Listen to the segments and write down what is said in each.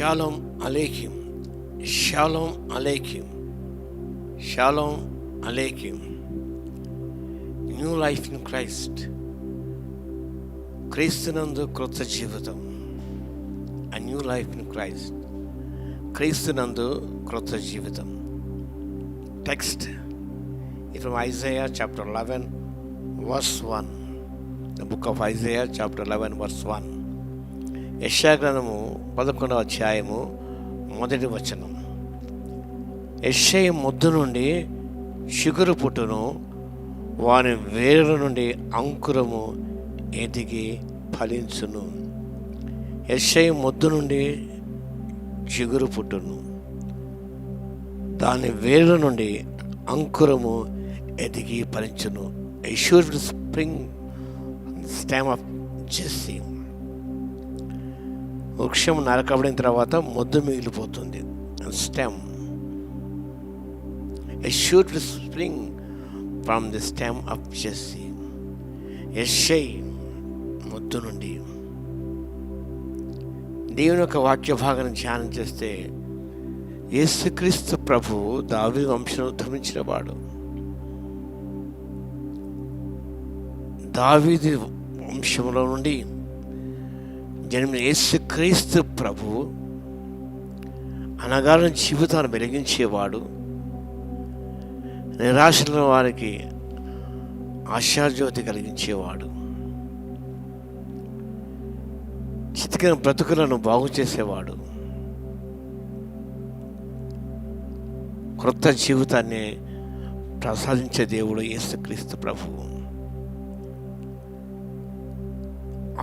Shalom అలేకిం, షాలోమ్ అలేకిం, షాలోమ్ అలేకిం. న్యూ లైఫ్ ఇన్ క్రైస్ట్, క్రీస్తునందు క్రొత్త జీవితం. A new life in Christ, క్రీస్తునందు క్రొత్త జీవితం. Text from Isaiah chapter 11 verse 1. The book of Isaiah chapter 11 verse 1. యెషయా గ్రంథము 11వ అధ్యాయము 1వ వచనం. యెషయా మొద్దు నుండి చిగురు పుట్టును, వాని వేరుల నుండి అంకురము ఎదిగి ఫలించును. యెషయా మొద్దు నుండి చిగురు పుట్టును, దాని వేరుల నుండి అంకురము ఎదిగి ఫలించును. A shoot will spring on the stem of Jesse. వృక్షం నరకబడిన తర్వాత మొద్దు మిగిలిపోతుంది. Stem. A shoot will spring from the stem of Jesse. యెషయా మొద్దు నుండి. దేవుని యొక్క వాక్య భాగాన్ని ధ్యానం చేస్తే, యేసుక్రీస్తు ప్రభువు దావీదు వంశంలో ఉద్భవించిన వాడు. దావీదు వంశంలో నుండి జన్మిన యేసుక్రీస్తు ప్రభువు అనగారిన జీవితాన్ని వెలిగించేవాడు. నిరాశల వారికి ఆశాజ్యోతి కలిగించేవాడు. చితికిన బ్రతుకులను బాగు చేసేవాడు. క్రొత్త జీవితాన్ని ప్రసాదించే దేవుడు యేసుక్రీస్తు ప్రభువు.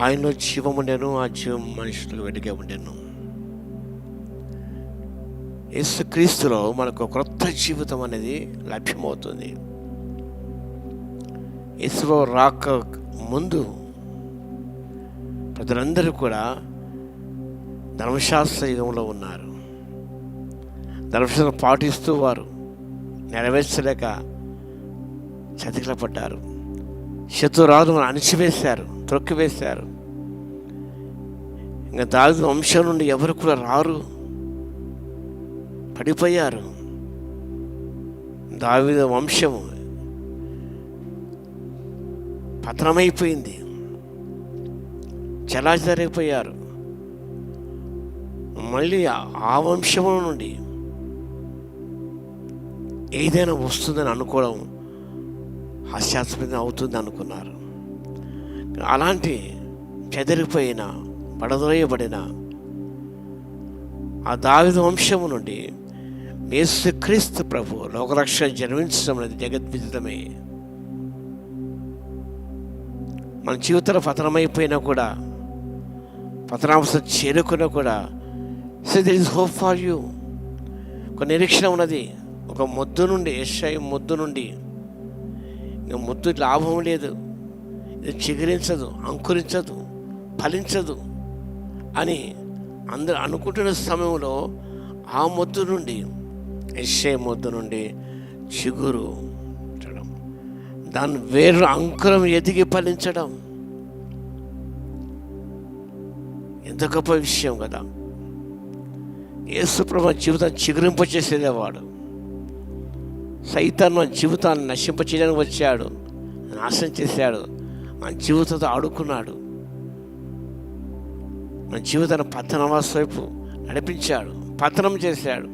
ఆయనలో జీవం ఉండెను, ఆ జీవం మనుషులకు వెలుగే ఉండెను. యేసుక్రీస్తులో మనకు క్రొత్త జీవితం అనేది లభ్యమవుతుంది. యేసు రాక ముందు ప్రజలందరూ కూడా ధర్మశాస్త్ర యుగంలో ఉన్నారు. ధర్మశాస్త్రం పాటిస్తూ వారు నెరవేర్చలేక చతికిలపడ్డారు. శత్రురాజును అణిచివేశారు, త్రొక్కివేశారు. ఇంకా దావీదు వంశం నుండి ఎవరు కూడా రారు, పడిపోయారు. దావీదు వంశము పతనమైపోయింది, చలాచలైపోయారు. మళ్ళీ ఆ వంశము నుండి ఏదైనా వస్తుందని అనుకోవడం హాస్యాస్పదం అవుతుంది అనుకున్నారు. అలాంటి చెదిరిపోయిన, పడదోయబడిన ఆ దావీదు వంశము నుండి యేసుక్రీస్తు ప్రభు లోకరక్షణ జన్మించడం అనేది జగద్విదితమే. మన జీవితంలో పతనమైపోయినా కూడా, పతనాంశం చేరుకున్నా కూడా, so there is hope for you. ఒక నిరీక్షణ ఉన్నది. ఒక మొద్దు నుండి, యెషయా మొద్దు నుండి, ఇంకా మొద్దు లాభం లేదు, ఇది చిగురించదు, అంకురించదు, ఫలించదు అని అందరూ అనుకుంటున్న సమయంలో ఆ మొద్దు నుండి, యెషయా మొద్దు నుండి చిగురు పుట్టడం, దాని వేరు అంకురం ఎదిగి ఫలించడం ఎంత గొప్ప విషయం కదా. యేసు ప్రభు జీవితాన్ని చిగురింపచేసేదేవాడు. సైతాను మన జీవితాన్ని నశింపచేయడానికి వచ్చాడు, నాశనం చేశాడు, మన జీవితంతో ఆడుకున్నాడు, మన జీవితాన్ని పతనవాస వైపు నడిపించాడు, పతనం చేశాడు.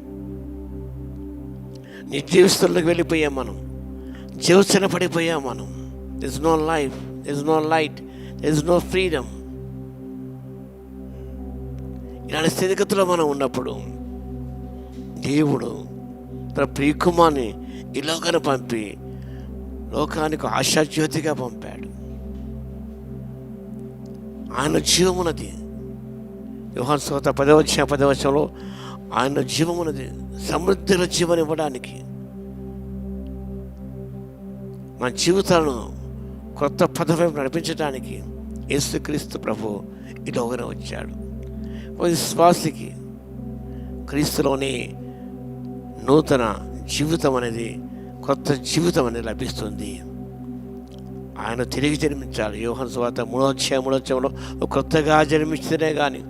నిర్జీవిస్తుల్లోకి వెళ్ళిపోయాం మనం, జీవచన పడిపోయాం మనం. There is no life, there is no light, there is no freedom. ఇలాంటి స్థితిగతుల్లో మనం ఉన్నప్పుడు దేవుడు తన ప్రియకుమార్ని ఈ లోకాన్ని పంపి లోకానికి ఆశాజ్యోతిగా పంపాడు. ఆయన జీవమున్నది. యోహాను సువార్త 10వ వచనంలో ఆయన జీవమున్నది, సమృద్ధిలో జీవనం ఇవ్వడానికి, మన జీవితాలను కొత్త పదవి నడిపించడానికి యేసుక్రీస్తు ప్రభు ఈ లోకానికి వచ్చాడు. విశ్వాసికి క్రీస్తులోని నూతన జీవితం అనేది, కొత్త జీవితం అనేది లభిస్తుంది. ఆయన తిరిగి జన్మించాలి. యోహాను సువార్త 3వ అధ్యాయంలో కొత్తగా జన్మిస్తేనే కానీ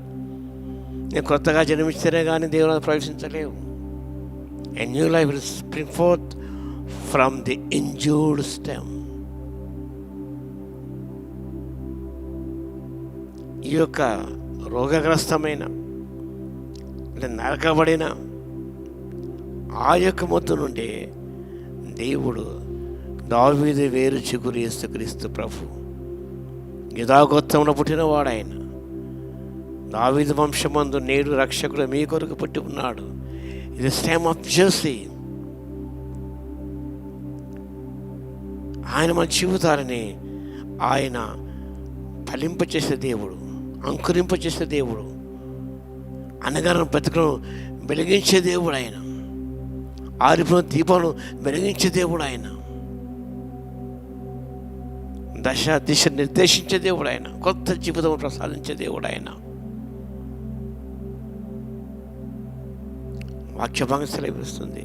నేను కొత్తగా జన్మిస్తేనే కానీ దేవుని ప్రవేశించలేవు. A new life will spring forth from the injured stem. ఈ యొక్క రోగగ్రస్తమైన నరకబడిన ఆ యొక్క మొత్తం నుండి దేవుడు దావీదు వేరు చిగురు యేసుక్రీస్తు ప్రభు యూదాగోత్రమున పుట్టినవాడు ఆయన. దావీదు వంశమందు నేడు రక్షకుడు మీ కొరకు పుట్టి ఉన్నాడు. ఇది స్టెమ్ ఆఫ్ జెర్సీ. ఆయన మన జీవితాలని ఆయన ఫలింపచేసే దేవుడు, అంకురింపచేసే దేవుడు, అనగారిన బ్రతుకును వెలిగించే దేవుడు ఆయన, ఆరిపోయిన దీపాలను వెలిగించే దేవుడు ఆయన, దశ దిశ నిర్దేశించే దేవుడు ఆయన, కొత్త జీవితం ప్రసాదించే దేవుడు ఆయన. వాక్యభాగం సెలవిస్తుంది,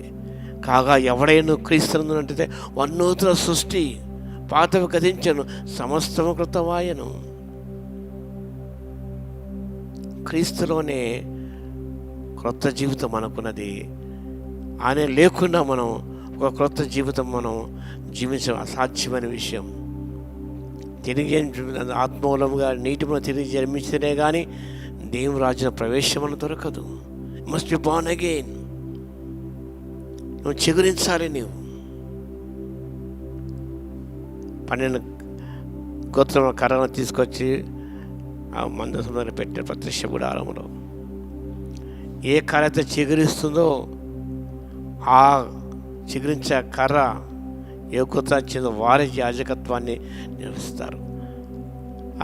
కాగా ఎవడైనా క్రీస్తునంటే వన్నూతన సృష్టి, పాతవి గతించను, సమస్తము కృతమాయను. క్రీస్తులోనే క్రొత్త జీవితం మనకున్నది. ఆయన లేకుండా మనం ఒక క్రొత్త జీవితం మనం జీవించడం అసాధ్యమైన విషయం. తిరిగి ఆత్మూలముగా నీటిలో తిరిగి జన్మిస్తేనే కానీ దేవుని రాజ్యం ప్రవేశం అని దొరకదు. Must be born again. నువ్వు చిగురించాలి. నీవు 12 గోత్రం కర్రను తీసుకొచ్చి ఆ మందసంలో పెట్టే ప్రత్యక్ష గుడారంలో ఏ కర్ర అయితే చిగురిస్తుందో ఆ చిగురించే కర్ర ఏ గోత్రం వచ్చిందో వారి యాజకత్వాన్ని నిర్వహిస్తారు.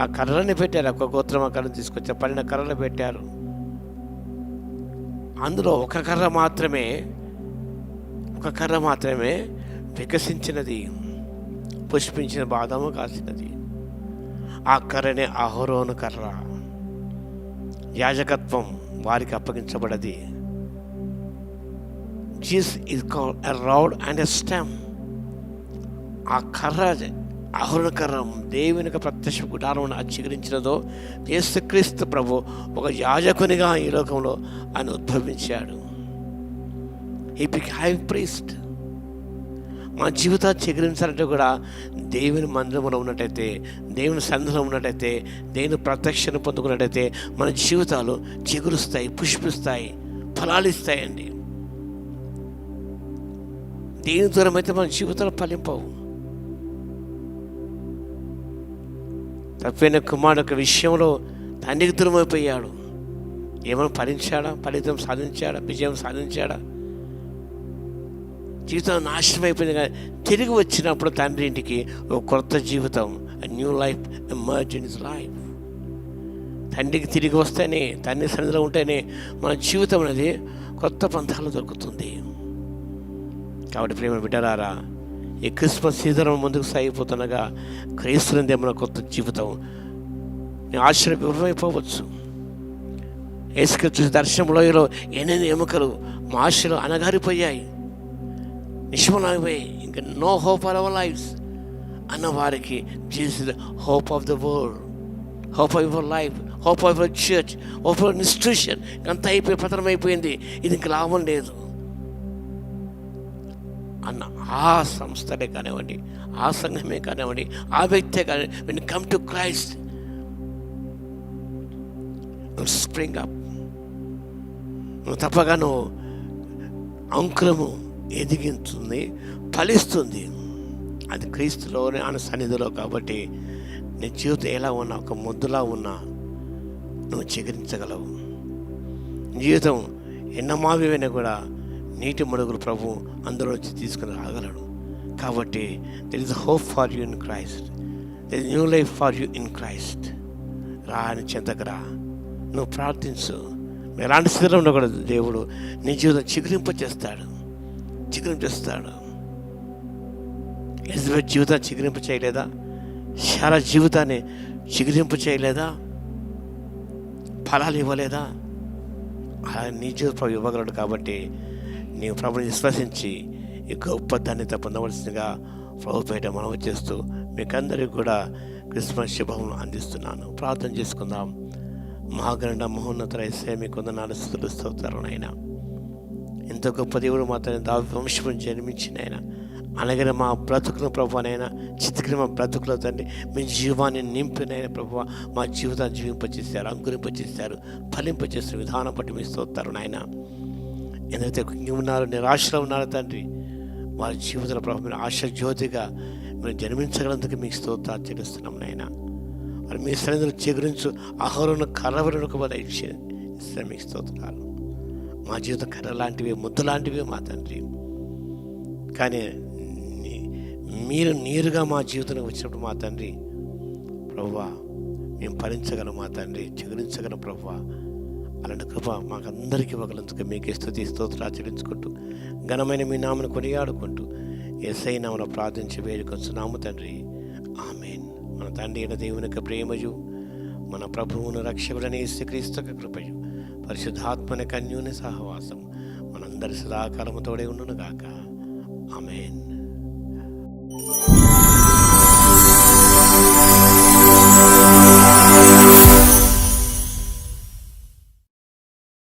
ఆ కర్రని పెట్టారు. ఒక గోత్రం ఆ కర్రను తీసుకొచ్చి 12 కర్రలు పెట్టారు. అందులో ఒక కర్ర మాత్రమే వికసించినది, పుష్పించిన బాదము కాసినది. ఆ కర్రనే అహరోను కర్ర. యాజకత్వం వారికి అప్పగించబడది. Jesus is called a rod and a stem. ఆ కర్ర అహరోను కర్ర దేవుని యొక్క ప్రత్యక్ష గుడారం చిగురించినదో యేసుక్రీస్తు ప్రభు ఒక యాజకునిగా ఈ లోకంలో ఆయన ఉద్భవించాడు. He became high priest. మన జీవితాలు చిగురించాలంటే కూడా దేవుని మందిరంలో ఉన్నట్టయితే, దేవుని సన్నిధిలో ఉన్నట్టయితే, దేవుని ప్రత్యక్షను పొందుకున్నట్టయితే మన జీవితాలు చిగురుస్తాయి, పుష్పిస్తాయి, ఫలాలు ఇస్తాయండి. దేని దూరం అయితే మన జీవితాలు ఫలింపవు. తప్పైన కుమారుడు యొక్క విషయంలో తండ్రికి దూరం అయిపోయాడు. ఏమైనా ఫలించాడా? ఫలితం సాధించాడా? విజయం సాధించాడా? జీవితం నాశనం అయిపోయింది. కానీ తిరిగి వచ్చినప్పుడు తండ్రి ఇంటికి ఒక కొత్త జీవితం, new life emerge in his life. తండ్రికి తిరిగి వస్తేనే, తండ్రి సన్నిధిలో ఉంటేనే మన జీవితం అనేది కొత్త పంథాలు దొరుకుతుంది. కాబట్టి ప్రేమ బిడ్డలారా, ఈ క్రిస్మస్ సీజన్ ముందుకు సాగిపోతుండగా క్రీస్తునిదే మన కొత్త జీవితం. నేను ఆశ్చర్యపోవచ్చు. యేసుకు చూసి దర్శనంలో ఎన్నెన్ని ఎముకలు మా ఆశలు అనగారిపోయాయి, నిష్ఫలమైపోయాయి. ఇంకా no hope for our lives అన్న వారికి Jesus hope of the world, hope of your life, hope of your church, hope of institution. అంత అయిపోయి పతనం అయిపోయింది, ఇది ఇంక లాభం లేదు అన్న ఆ సంస్థలే కానివ్వండి, ఆ సంఘమే కానివ్వండి, ఆ వ్యక్తే కానివ్వండి, when you come to Christ, spring up. నువ్వు తప్పగా నువ్వు అంకురము ఎదిగించుంది, ఫలిస్తుంది. అది క్రీస్తులోనే ఆయన సన్నిధిలో. కాబట్టి నీ జీవితం ఎలా ఉన్నా, ఒక ముద్దులా ఉన్నా నువ్వు చిగురించగలవు. జీవితం ఎన్నమావివైనా కూడా నీటి మడుగులు ప్రభు అందులో నుంచి తీసుకుని రాగలడు. కాబట్టి there is hope for you in Christ, there is new life for you in Christ. రా అని చెంతకురా, నువ్వు ప్రార్థించు. ఎలాంటి స్థితిలో ఉండకూడదు. దేవుడు నీ జీవితం చిగురింపచేస్తాడు. ఎలిజబెత్ జీవితాన్ని చిగురింపు చేయలేదా? శారా జీవితాన్ని చిగురింపు చేయలేదా? ఫలాలు ఇవ్వలేదా? అలా నీ జీవితం ఇవ్వగలడు. కాబట్టి నీవు ప్రభుని విశ్వసించి ఈ గొప్ప ధన్యత పొందవలసిందిగా ప్రభు పేట మనవి చేస్తూ మీకందరికీ కూడా క్రిస్మస్ శుభములు అందిస్తున్నాను. ప్రార్థన చేసుకుందాం. మహాగణ మహోన్నత యేసయ్య మీకు వందనాలు స్తుతులు స్తోత్రాలు నాయన. ఎంతో గొప్ప దేవుడు మా తండ్రి దావీదు వంశం జన్మించిన ఆయన అలాగే మా బ్రతుకుల ప్రభువనైనా చితికిన మా బ్రతుకుల తండ్రి మీ జీవాన్ని నింపినైనా ప్రభువ మా జీవితాన్ని జీవింపచేశారు, అంకురింపచేశారు, ఫలింపచేసిన విధానం బట్టి మీ స్తోత్రాలు నాయన. ఎందరైతే కుంగి ఉన్నారు, నిరాశలో ఉన్నారు తండ్రి, వారి జీవితంలో ప్రభు మీరు ఆశ జ్యోతిగా మీరు జన్మించగలందుకు మీకు స్తోత్రాలు చెల్లిస్తున్నాం నాయన. మరి మీ సన్నిధిలో చిగురించు ఆహారం కర్రవరకు ఇచ్చే మీకు స్తోత్రాలు. మా జీవితం కర్ర లాంటివి, ముద్దు లాంటివి మా తండ్రి, కానీ మీరు నీరుగా మా జీవితంలో వచ్చినప్పుడు మా తండ్రి ప్రభువా మేము ఫలించగలం మా తండ్రి, చిగురించగలం ప్రభువా. అలాంటి కృప మాకందరికీ ఇవ్వగలందుకు మీకే స్తుతి స్తోత్రాలు ఆచరించుకుంటూ ఘనమైన మీ నామను కొనియాడుకుంటూ యేసయ్య నామమున ప్రార్థించి వేడుకొంచున్నాము తండ్రి, ఆమేన్. మన తండ్రి అయిన దేవుని యొక్క ప్రేమయు మన ప్రభువును రక్షకుడైన యేసుక్రీస్తు యొక్క కృపయు పరిశుద్ధాత్మని కన్యుని సహవాసం మనందరి సదాకాలము తోడే ఉండును గాక, ఆమేన్.